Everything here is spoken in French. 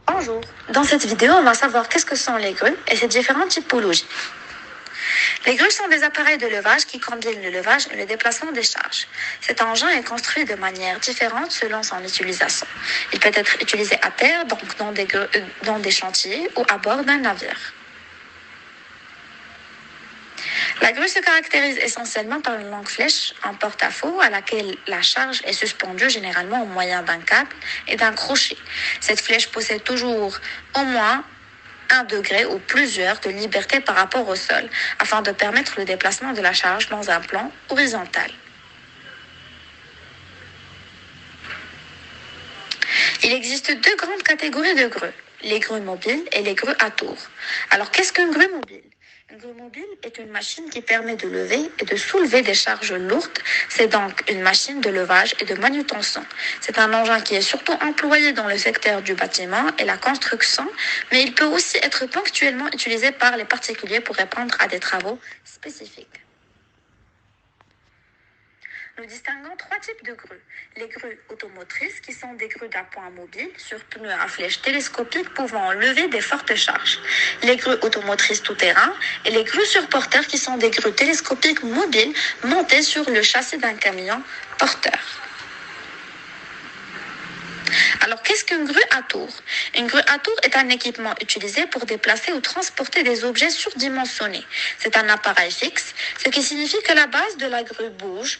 Bonjour, dans cette vidéo, on va savoir qu'est-ce que sont les grues et ses différentes typologies. Les grues sont des appareils de levage qui combinent le levage et le déplacement des charges. Cet engin est construit de manière différente selon son utilisation. Il peut être utilisé à terre, donc dans des chantiers ou à bord d'un navire. La grue se caractérise essentiellement par une longue flèche en porte-à-faux à laquelle la charge est suspendue généralement au moyen d'un câble et d'un crochet. Cette flèche possède toujours au moins 1 degré ou plusieurs de liberté par rapport au sol afin de permettre le déplacement de la charge dans un plan horizontal. Il existe deux grandes catégories de grues, les grues mobiles et les grues à tour. Alors qu'est-ce qu'une grue mobile? Une grue mobile est une machine qui permet de lever et de soulever des charges lourdes. C'est donc une machine de levage et de manutention. C'est un engin qui est surtout employé dans le secteur du bâtiment et la construction, mais il peut aussi être ponctuellement utilisé par les particuliers pour répondre à des travaux spécifiques. Nous distinguons trois types de grues. Les grues automotrices, qui sont des grues d'appoint mobile sur pneus à flèche télescopique pouvant lever des fortes charges. Les grues automotrices tout-terrain et les grues sur porteur, qui sont des grues télescopiques mobiles montées sur le châssis d'un camion porteur. Alors, qu'est-ce qu'une grue à tour? Une grue à tour est un équipement utilisé pour déplacer ou transporter des objets surdimensionnés. C'est un appareil fixe, ce qui signifie que la base de la grue bouge.